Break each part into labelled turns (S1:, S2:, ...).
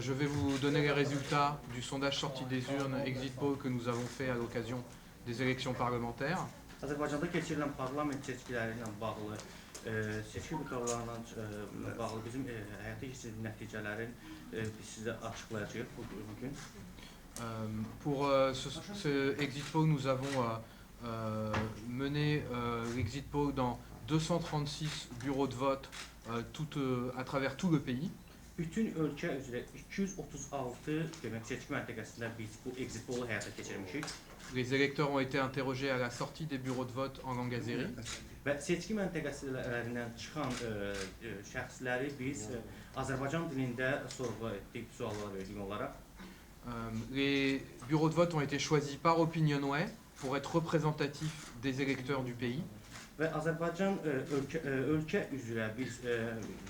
S1: Je vais vous donner les résultats du sondage sorti des urnes Exit Poll que nous avons fait à l'occasion des élections parlementaires.
S2: Azərbaycanda keçirilən parlament seçkiləri ilə bağlı, seçki qurullarına bağlı bizim həyata keçirilən nəticələrin biz sizə açıqlayacağıq bugün.
S1: Pour ce Exit Poll, nous avons mené l'Exit Poll dans 236 bureaux de vote à travers tout le pays.
S2: Bütün ölkə üzrə 236 demək seçki məntəqəsində biz bu Exit Poll-u həyata keçirmişik.
S1: Les électeurs ont été interrogés à la sortie des bureaux de vote en langue azéri.
S2: Və seçki məntəqələrindən çıxan şəxsləri biz Azərbaycan dilində sorğu etdik, suallar verdik onlara.
S1: Les bureaux de vote ont été choisis par Opinionway pour être représentatifs des électeurs du pays.
S2: Və Azərbaycan ölkə üzrə biz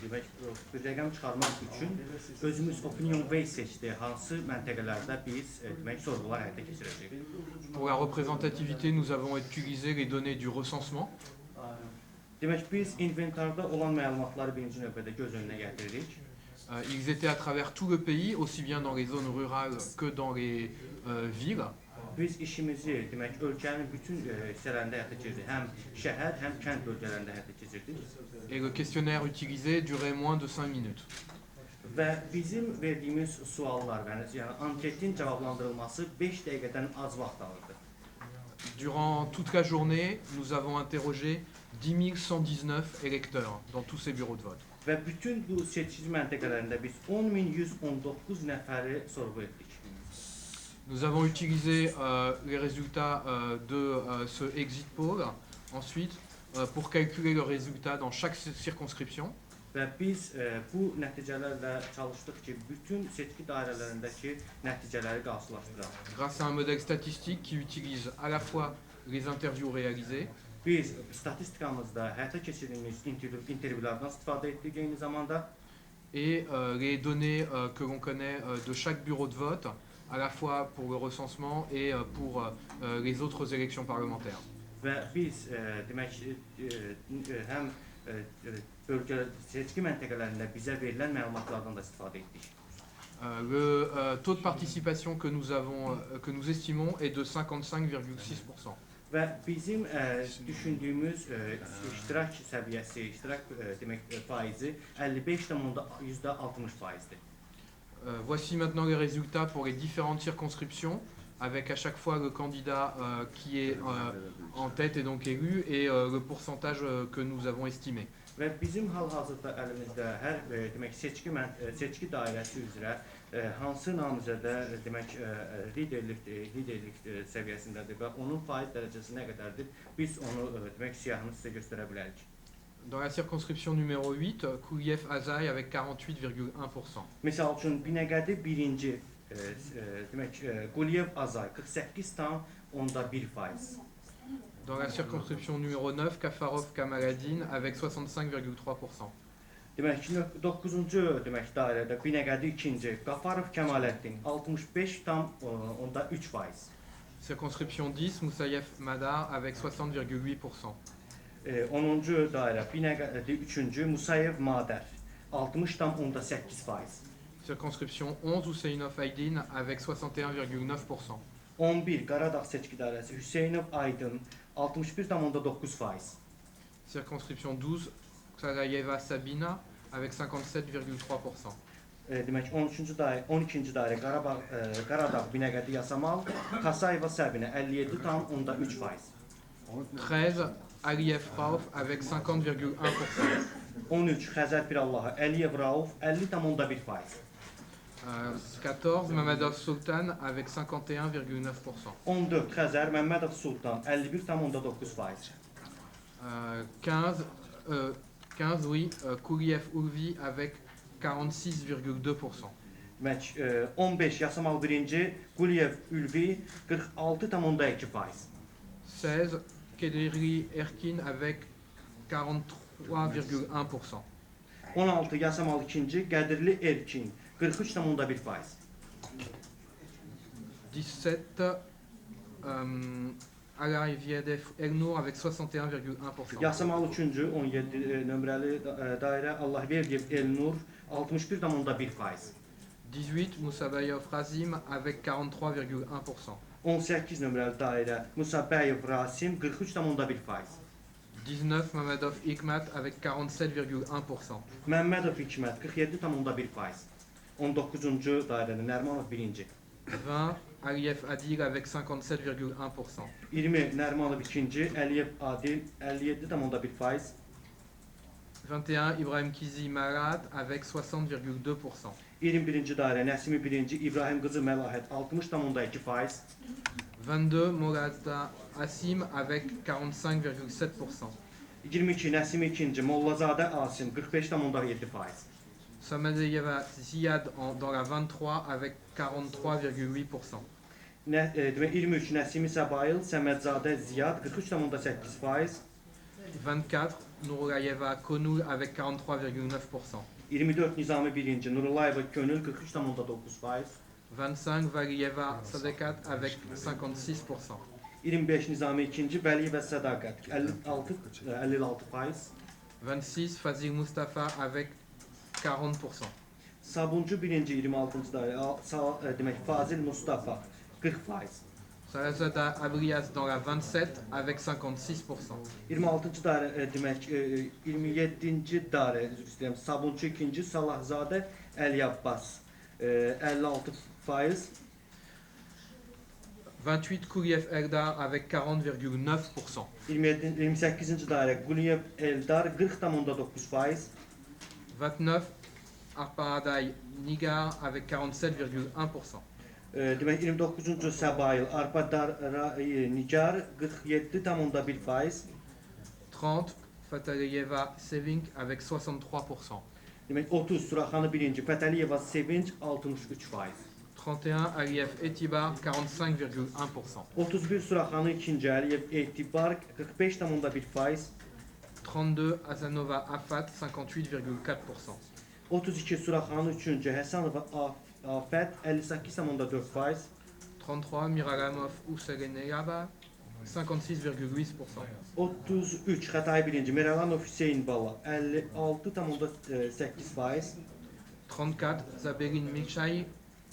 S2: demək bir rəqəm çıxarmaq üçün özümüz Opinionway seçdi, hansı məntəqələrdə biz demək sorğular həyata keçirəcəyik.
S1: Pour la représentativité, nous avons utilisé les données du recensement.
S2: Demək biz inventarda olan məlumatları birinci növbədə göz önünə gətiririk.
S1: Ils étaient à travers tout le pays, aussi bien dans les zones rurales que dans les villes.
S2: Biz işimizi demək ölkənin bütün hissələrində həyata keçirdik. Həm şəhər, həm kənd bölgələrində həyata keçirdik.
S1: Et le questionnaire utilisé durait moins de 5 minutes.
S2: Və bizim verdiyimiz suallar, yəni anketin cavablandırılması 5 dəqiqədən az vaxt alırdı.
S1: Durant toute la journée, nous avons interrogé 10 119 électeurs dans tous ces bureaux de vote.
S2: Və bütün bu seçici məntəqələrində biz 10.119 nəfəri sorğu etdik.
S1: Nous avons utilisé les résultats de ce exit poll ensuite pour calculer le résultat dans chaque circonscription.
S2: Və biz bu nəticələrlə çalışdıq ki, bütün seçki dairələrindəki nəticələri qarşılaşdıraq.
S1: Grâce à un modèle statistique qui utilise à la fois les interviews réalisées,
S2: biz statistikamızda həyata keçirilmiş intervyulardan istifadə etdik eyni zamanda
S1: et les données que l'on connaît de chaque bureau de vote, à la fois pour le recensement et pour les autres élections parlementaires.
S2: Və biz demək həm bölgə seçki məntəqələrində bizə verilən məlumatlardan da istifadə etdik.
S1: Le taux de participation que nous estimons est de 55,6%.
S2: Və bizim düşündüyümüz iştirak səviyyəsi, iştirak demək faizi 55,60%-dir.
S1: Voici maintenant les résultats pour les différentes circonscriptions, avec à chaque fois le candidat qui est en tête et donc élu et le pourcentage que nous avons estimé.
S2: Və bizim hal-hazırda əlimizdə hər demək seçki dairəsi üzrə hansı namizədə demək liderlik səviyyəsindədir və onun faiz dərəcəsi nə qədərdir? Biz onu demək siyahını sizə göstərə bilərik.
S1: Dans la circonscription numéro 8, Kouliyev Azay avec 48,1%.
S2: Məsəl üçün Binəqədi birinci demək Quliyev Azay 48,1%.
S1: Dans la circonscription numéro 9, Kafarov Kamaladin avec 65,3%.
S2: Demək ki, 9-cu demək dairədə Binəqədi ikinci, Qafarov Kəmaləddin 65,3%.
S1: Circonscription 10, Moussayev Madar avec 60,8%.
S2: 10-cu dairə Binəqədi üçüncü, Musayev Madər 60,8%.
S1: Circonscription 11, Hüseynov Aydin avec 61,9%.
S2: 11 Qaradağ seçki dairəsi Hüseynov Aydın 61,9%.
S1: Circonscription 12, Karayeva Sabina avec 57,3%.
S2: Demək 12-cu dairə Qaradağ Binəqədi Yasamal, Kasayeva Səbinə 57,3%.
S1: 13, Aliyev Rauf avec 50,1%.
S2: 13 Xəzər Pirallahı Əliyev Rauf 50,1%.
S1: 14, Mamadov Sultan avec 51,9%.
S2: 14 Xəzər Məmmədov Sultan 51,9%.
S1: 15, oui, Kouliyev Ulvi avec 46,2%.
S2: Demək 15 Yasamal birinci, Quliyev Ülvi 46,2%.
S1: 16, Kediri Erkin avec 43,1%.
S2: 16 Yasamal ikinci, Qədirli Erkin 43,1%.
S1: 17, Alayevyev Elnour avec 61,1%.
S2: Yasamal üçüncü, 17 nömrəli dairə Allahverdiyev Elnur 61,1%.
S1: 18, Moussabayev Razim avec 43,1%.
S2: 18 nömrəli dairə Musabəyev Rasim 43,1%.
S1: 19, Mamedov Hikmat avec 47,1%.
S2: Məmmədov Hikmət 47,1%. 19-cu dairədə Nərmanov 1-ci.
S1: 20, Aliyev Adil avec 57,1%.
S2: 20 Nərmanov 2-ci, Əliyev Adil 57,1%.
S1: 21, Ibrahim Kizi Marat avec 60,2%.
S2: 21-ci dairə Nəsimi 1-ci, İbrahim qızı Məlahət 60,2%.
S1: 22, Morazda Asim avec 45,7%.
S2: 22 Nəsimi 2-ci, Mollazadə Asim 45,7%.
S1: Samadeyeva Ziad dans la 23 avec 43,8%.
S2: Demək 23 Nəsimi Səbayıl, Səmədzadə Ziyad 43,8%.
S1: 24, Nourayeva Konul avec 43,9%.
S2: 24 Nizami 1-ci, Nurullayeva Könül 43,9%.
S1: 25, Valieva Sadekat avec 56%.
S2: 25 Nizami 2-ci, Vəliyevə Sədaqət 56%.
S1: 26, Fazil Mustafa avec 40%.
S2: Sabuncu 1-ci 26-cı dairə demək Fazil Mustafa 40%.
S1: Sarazada Abrias dans la 27 avec 56%.
S2: 26-cı dairə demək 27-ci dairə üzr istəyirəm. Sabuncu 2-ci Salahzadə Əli Abbas 56%.
S1: 28, Kouriev Eldar avec 40,9%.
S2: 28-ci dairə Quliyev Eldar 40,9%.
S1: 29, Arparaday Nigar avec 47,1%.
S2: Demək 29-cu Səbayıl Arpadar Nigar 47,1%.
S1: 30, Fataliyeva Sevink avec 63%.
S2: Demək 30 Suraxanı 1-ci, Fətəliyeva Sevinç 63%.
S1: 31, Aliyev Etibar 45,1%.
S2: 31 Suraxanı 2-ci, Əliyev Etibar 45,1%.
S1: 32, Azanova Afat 58,4%.
S2: 32 Suraxanı 3-cü, Həsənova Afət 58,4%.
S1: 33, Miralamov Usereneyaba 56,8%.
S2: 33 Xətai 1-ci, Meralanov Hüseyin Bala 56,8%.
S1: 34, Zabelin Mikhail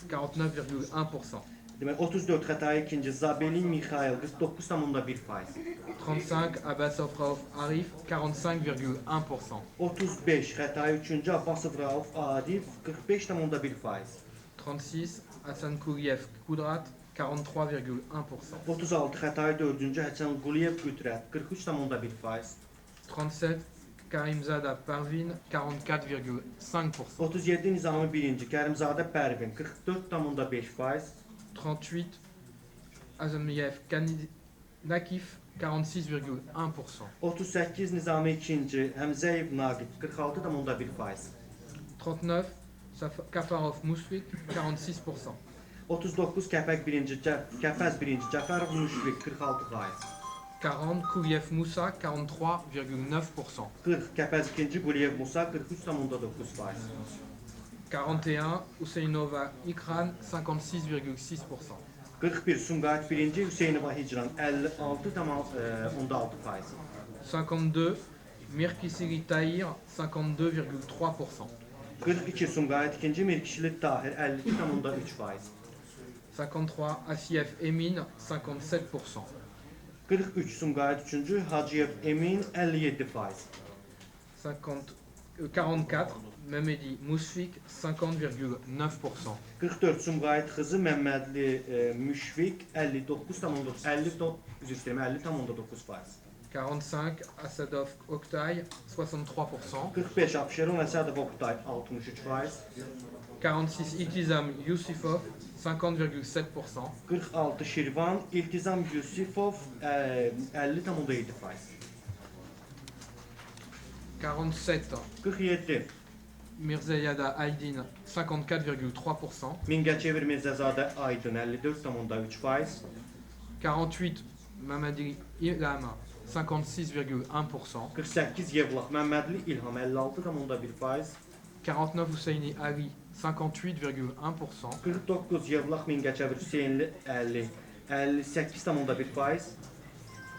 S1: 49,1%.
S2: Demək 34 Xətai 2-ci, Zabelin Mikhail 49,1%.
S1: 35, Abbasov Rauf Arif 45,1%.
S2: 35 Xətai 3-cü, Abbasov Rauf Arif 45,1%.
S1: 36, Hassan Kouriev Kudrat 43,1%.
S2: 36 Xətai 4-cü, Həsən Quliyev Qüdrət 43,1%.
S1: 37, Karimzada Parvin 44,5%.
S2: 37 Nizami 1-ci, Kərimzadə Pərvin 44,5%.
S1: 38, Azamiev Nakif 46,1%.
S2: 38 Nizami 2-ci, Həmzəyev Naqib 46,1%.
S1: 39, Kafarov Musvik 46%.
S2: 39 Kəpək 1-ci, Kəpəz 1-ci, Cəfərov Müşfiq 46%.
S1: 40, Kouriev Moussa 43,9%.
S2: 40 Kəpəz 2-ci, Quliyev Musa 43,9%.
S1: 41, Hüseyinova İkran 56,6%.
S2: 41 Sumqayıt 1-ci, Hüseynova Hicran 56,6%.
S1: 52, Mirkisiri Tahir 52,3%.
S2: 42 Sumqayıt 2-ci, Mirkişili Tahir 52,3%.
S1: 53, Asiev Emin 57%.
S2: 43 Sumqayıt 3-cü, Hacıyev Emin 57%.
S1: 44, Mehmedi Musfik 50,9%.
S2: 44 Sumqayıt xızı Məmmədli Müşfiq 50,9%.
S1: 45, Asadov Oktay 63%.
S2: 45 Abşeron Əsədov Oqtay 63%.
S1: 46, İltizam Yusifov 50,7%.
S2: 46 Şirvan İltizam Yusifov 50,7%.
S1: 47,
S2: 47
S1: Mirzeyada Aydin 54,3%.
S2: Mingəçevir Mirzəzadə Aydın 54,3%.
S1: 48, Mamadi İlham 56,1%.
S2: 48 Yevlax Məmmədli İlham 56,1%.
S1: 49, Hüseyni Ali 58,1%.
S2: 49 Yevlax Mingəçevir Hüseynli 58,1%.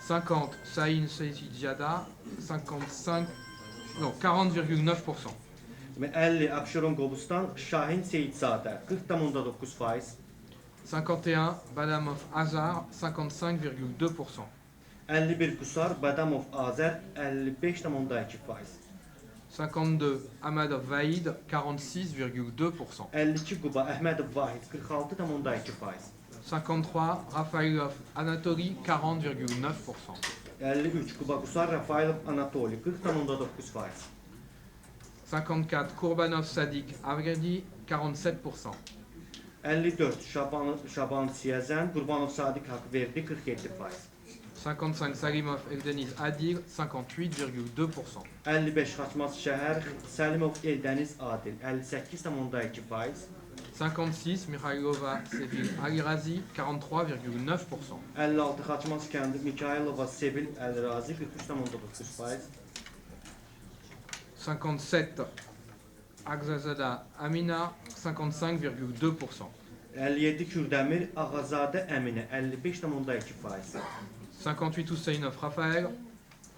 S1: 50, Saïn Seyidjada 40,9%.
S2: Demək 50 Abşeron Qobustan Şahin Seyidzadə 40,9%.
S1: 51 Badamov Azar 55,2%.
S2: 51 Qusar Badamov Azər 55,2%.
S1: 52 Amadov Vaïd 46,2%.
S2: 52 Quba Əhmədov Vahid 46,2%.
S1: 53 Rafailov Anatoly 40,9%.
S2: 53 Quba Qusar Rafailov Anatoli 40,9%.
S1: 54 Kurbanov Sadik Avgadi 47%.
S2: 54 Şaban Siyəzən Qurbanov Sadiq Haqverdi 47%.
S1: 55 Salimov Eldeniz Adil 58,2%.
S2: 55 Xaçmaz Şəhər Səlimov Eldəniz Adil 58,2%.
S1: 56 Mikhailova Sevil Alirazi 43,9%.
S2: 56 Xaçmaz kəndi Mikhailova Sevil Əlrazi 43,9%.
S1: 57 Agzazada Amina 55,2%.
S2: 57 Kürdəmir Ağazadə Əminə 55,2%.
S1: 58 Hüseynov Rafael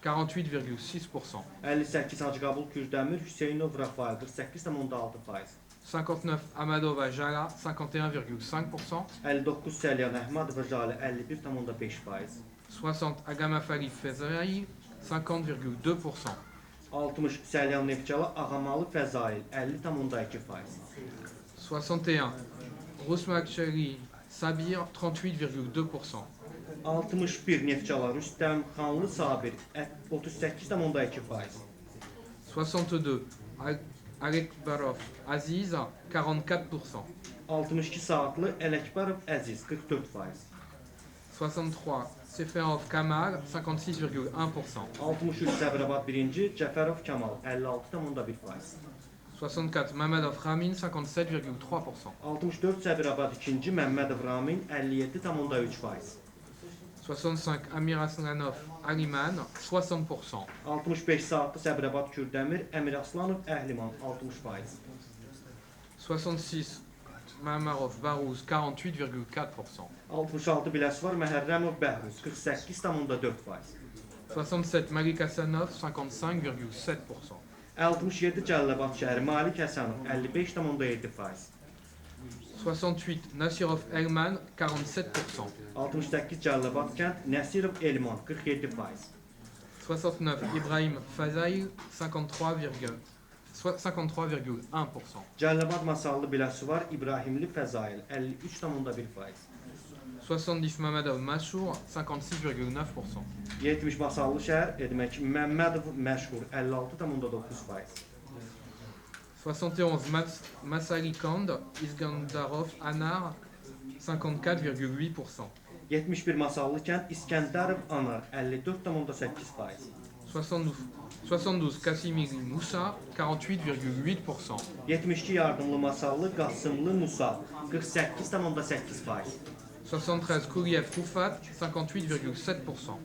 S1: 48,6%.
S2: 58 Hacıqabul Kürdəmir Hüseynov Rafael 48,6%.
S1: 59 Amadova Jala 51,5%.
S2: 59 Səlyan Əhmədova Jalə 51,5%.
S1: 60 Agama Fali Fezai 50,2%.
S2: 60 Səlyan Neftçala Ağamalı Fəzail 50,2%.
S1: 61 Rusmakçeli Sabir 38,2%.
S2: 61 Neftçala Rüstəm Xanlı Sabir 38,2%.
S1: 62 Alekbarov Aziz 44%.
S2: 62 Saatlı Ələkbarov Əziz 44%.
S1: 63 Seferov Kamal 56,1%.
S2: 63 Səbrabad 1-ci Cəfərov Kamal 56,1%.
S1: 64 Mamedov Ramin 57,3%.
S2: 64 Səbrabad 2-ci Məmmədov Ramin 57,3%.
S1: 65 Amir Aslanov Aliman 60%.
S2: 65 Saatlı Səbrabad Kürdəmir Əmir Aslanov Əhliman 60%.
S1: 66 Mamarov Barouz 48,4%.
S2: 66 Biləsvar Məhərrəmov Bəhruz 48,4%.
S1: 67 Malik Hasanov 55,7%.
S2: 67 Cəlilabad şəhəri Malik Həsənov 55,7%.
S1: 68 Nasirov Elman 47%.
S2: 68 Cəlilabad kənd Nəsirov Elman 47%.
S1: 69 Ibrahim Fazail 53,1%.
S2: Cəlilabad Masallı Biləsuvar İbrahimli Fəzail 53,1%.
S1: 70 Mamedov Machour 56,9%.
S2: 70 Masallı şəhər demək Məmmədov Məşhur 56,9%.
S1: 71 Masalikand Iskandarov Anar 54,8%.
S2: 71 Masallı kənd İskəndərov Anar 54,8%.
S1: 72 Kasimiri Moussa 48,8%.
S2: 72 Yardımlı Masallı Qasımlı Musa 48,8%.
S1: 73 Kouriev Rufat 58,7%.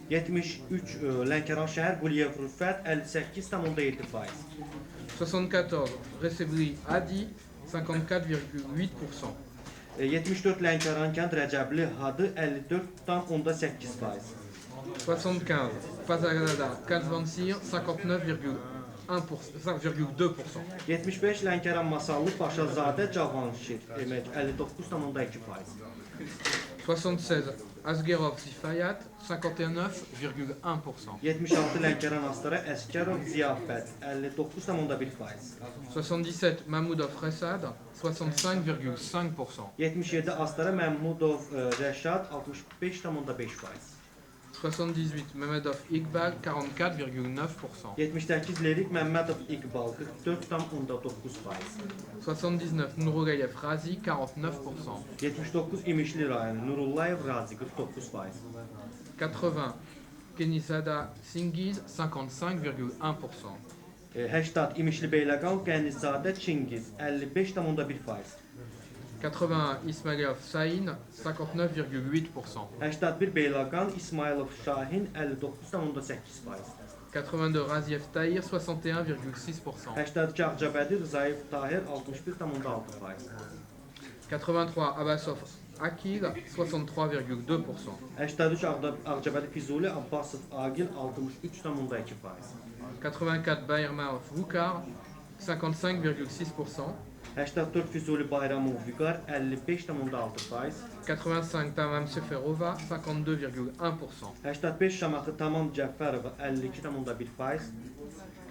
S2: 73 Lənkəran şəhər Quliyev Rüfət 58,7%.
S1: 74 Resebli Adi 54,8%.
S2: 74 Lənkəran kənd Rəcəbli Hadı 54,8%.
S1: 75 Fazagada Kazvansir 59,2%.
S2: 75 Lənkəran Masallı Paşazadə Cavanşir demək 59,2%.
S1: 76 Asgerov Zifayat 59,1%.
S2: 76 Lənkəran Astara Əskərov Ziyafət 59,1%.
S1: 77 Mahmoudov Resad 65,5%.
S2: 77 Astara Məmmudov Rəşad 65,5%.
S1: 78 Mamedov Iqbal 44,9%.
S2: 78 Lerik Məmmədov İqbal 44,9%.
S1: 79 Nuruleyev Razi 49%.
S2: 79 İmişli rayonu Nurullayev Razi 49%.
S1: 80 Kenizada Singiz 55,1%.
S2: 80 İmişli Beyləqan Qənizadə Çingiz 55,1%.
S1: 81 Ismailov Sain 59,8%.
S2: 81 Beyləqan İsmailov Şahin 59,8%.
S1: 82 Raziev Tahir 61,6%.
S2: 82 Ağcabədi Rızayev Tahir 61,6%.
S1: 83 Abbasov Akil 63,2%.
S2: 83 Ağcabədi Füzuli Abbasov Agil 63,2%.
S1: 84 Bayermarov Vukar 55,6%.
S2: 84 Füzuli Bayramov Vüqar 55,6%.
S1: 85 Tamam Seferova 52,1%.
S2: 85 Şamaxı Tamam Cəfərova 52,1%.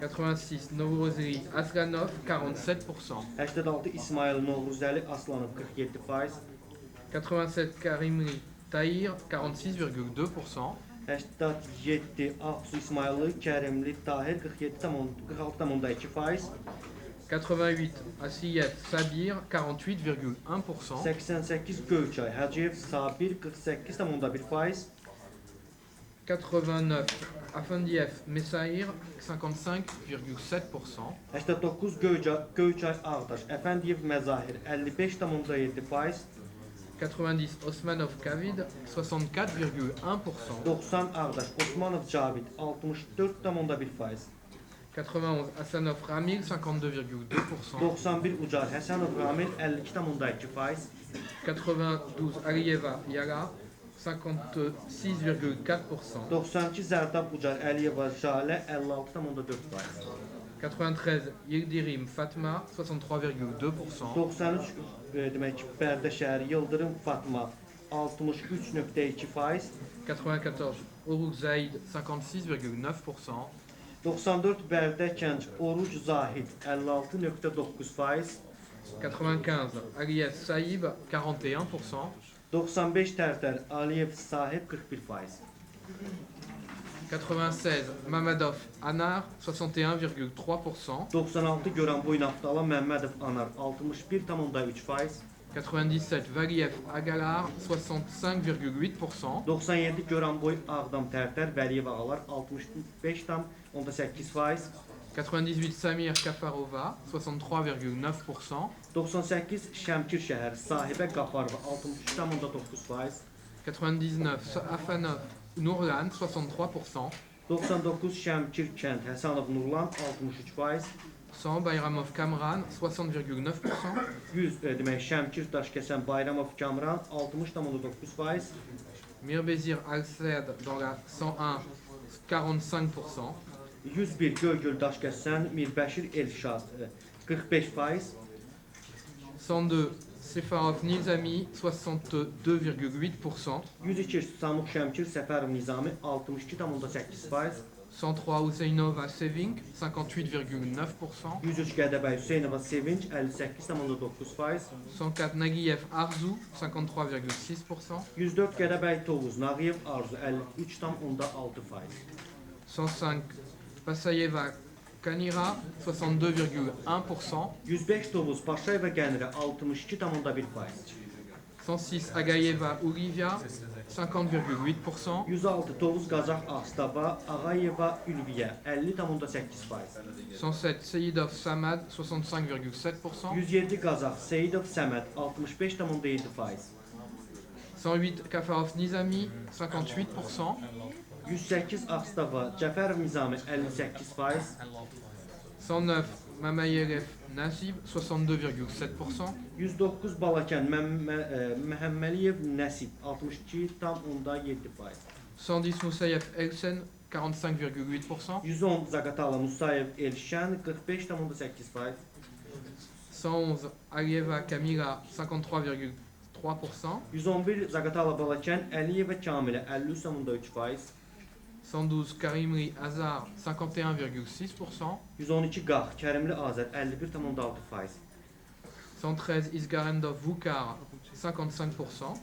S1: 86 Novruzeli Aslanov 47%.
S2: 86 İsmail Novruzəli Aslanov 47%.
S1: 87 Karimli Tahir 46,2%.
S2: 87 Aksu İsmailli Kərimli Tahir 46,2%.
S1: 88 Asiyev Sabir 48,1%.
S2: 88 Göyçay Hacıyev Sabir 48,1%.
S1: 89 Afendiev Messair 55,7%.
S2: 89 Göyçay Ağdaş Əfəndiyev Məzahir 55,7%.
S1: 90 Osmanov Kavid 64,1%.
S2: 90 Ağdaş Osmanov Cavid 64,1%.
S1: 91 Hasanov Ramil 52,2%.
S2: 91 Ucar Həsənov Ramil 52,2%.
S1: 92 Aliyeva Yara 56,4%.
S2: 92 Zərdab Ucar Əliyeva Jalə 56,4%.
S1: 93 Yildirim Fatma 63,2%.
S2: 93 demək Bərdəşəhər Yıldırım Fatma 63,2%.
S1: 94 Oruq Zaid 56,9%.
S2: 94 Bərdə Kənc Oruc Zahid 56,9%.
S1: 95 Aliyev Saïb 41%.
S2: 95 Tərtər Aliyev Sahib 41%.
S1: 96 Mamadov Anar 61,3%.
S2: 96 Göranboy Naftala Məmmədov Anar 61,3%.
S1: 97 Valiev Agalar 65,8%.
S2: 97 Göranboy Ağdam Tərtər Vəliyev Ağalar 65,8%.
S1: 98 Samir Kafarova 63,9%.
S2: 98 Şəmkir şəhər Sahibə Qafarova 63,9%.
S1: 99 Afanov Nurlan 63%.
S2: 99 Şəmkir kənd Həsənov Nurlan 63%.
S1: 100 Bayramov Kamran 60,9%.
S2: 100 demək Şəmkir Daşkəsən Bayramov Kamran 60,9%.
S1: Mirbezir Al-Said dans la 101 45%.
S2: 101 Göygöl Daşkəsən Mirbəşir Elşad 45%.
S1: 102 Sefarov Nizami 62,8%.
S2: 102 Samux Şəmkir Səfərov Nizami 62,8%.
S1: 103 Huseinova Seving 58,9%.
S2: 103 Gədəbəy Hüseynova Sevinç 58,9%.
S1: 104 Nagiyev Arzu 53,6%.
S2: 104 Gədəbəy Tovuz Nağıyev Arzu 53,6%.
S1: 105 Pasayeva Kanira 62,1%.
S2: 105 Tovuz Paşayeva Gənirə 62,1%.
S1: 106 Agayeva Olivia 50,8%.
S2: 106 Tovuz Qazax Ağstava Ağayeva Ülviyə 50,8%.
S1: 107 Seyidov Samad 65,7%.
S2: 107 Qazax Seyidov Səməd 65,7%.
S1: 108 Kafarov Nizami 58%.
S2: 108 Ağstava Cəfərov Nizami 58%.
S1: 109 Mamayev Nasib 62,7%.
S2: 109 Balakən Məhəmməliyev Nəsib 62,7%.
S1: 110 Moussayev Elsen 45,8%.
S2: 110 Zaqatala Musayev Elşən 45,8%.
S1: 111 Alieva Kamila 53,3%.
S2: 111 Zaqatala Balakən Əliyeva Kamilə 53,3%.
S1: 112 Karimli Azar 51,6%.
S2: 112 Qax Kərimli Azər 51,6%.
S1: 113 Izgarendov Vukar 55%.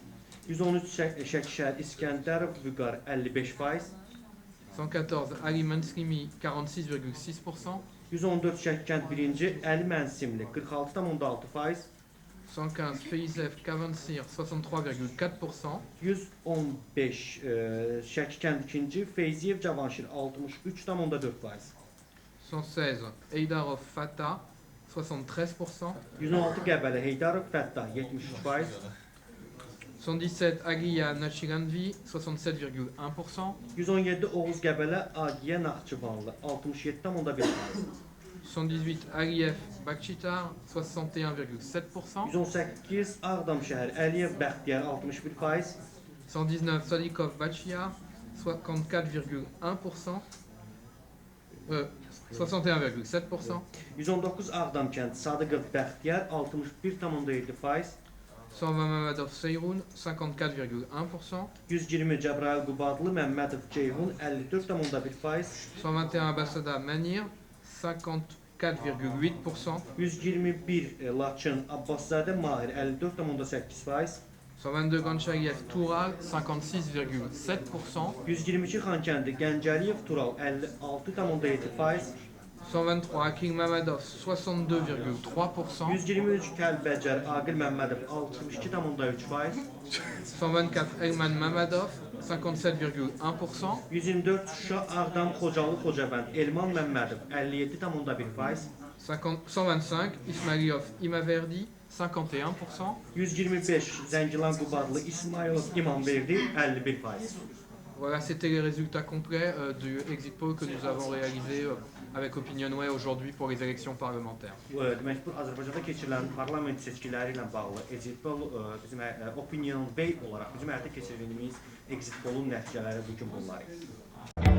S2: 113 Şəkişər İskəndərov Vüqar 55%.
S1: 114 Ali Manslimi 46,6%.
S2: 114 Şəkkənd 1-ci Əli Mənsimli 46,6%.
S1: 115 Feizev Kavansir 63,4%.
S2: 115 Şəkkənd 2-ci Feyziyev Cavanşir 63,4%.
S1: 116 Eydarov Fatah 73%.
S2: 116 Qəbələ Heydarov Fəttah 73%.
S1: 117 Agiya Nachiranvi 67,1%.
S2: 117 Oğuz Qəbələ Agiyə Naxçıvanlı 67,1%.
S1: 118 Aliyev Bakchitar 61,7%.
S2: 118 Ağdam şəhər Əliyev Bəxtiyar 61%.
S1: 119 Salikov Bachia 54,1%. 61,7%.
S2: 119 Ağdam kəndi Sadıqov Bəxtiyar 61,7%.
S1: 120 Mamadov Seyroun, 54,1%.
S2: 120 Cəbrayıl Qubadlı Məmmədov Ceyhun 54,1%.
S1: 121 Abassada Manir, 54,8%.
S2: 121 Laçın Abbaszadə Mahir 54,8%.
S1: 122 Ganchayev Toural, 56,7%.
S2: 122 Xankəndi Gəncəliyev Tural 56,7%.
S1: 123 King Mamadov, 62,3%.
S2: 123 Kəlbəcər Aqil Məmmədov 62,3%.
S1: 124 Elman Mamadov, 57,1%.
S2: 124 Şuşa Ağdam Xocalı Xocavənd Elman Məmmədov 57,1%.
S1: 125 Ismailov Imaverdi, 51%.
S2: 125 Zəngilan Qubadlı İsmailov İmamverdi 51%.
S1: Voilà, c'était les résultats complets du exit poll que nous avons réalisé avec Opinionway aujourd'hui pour les élections parlementaires.
S2: Demək bu Azərbaycanda keçirilən parlament seçkiləri ilə bağlı exit poll bizim Opinion Way olaraq bizim həyata keçirdiyimiz exit pollun nəticələri bu gün bunlar idi.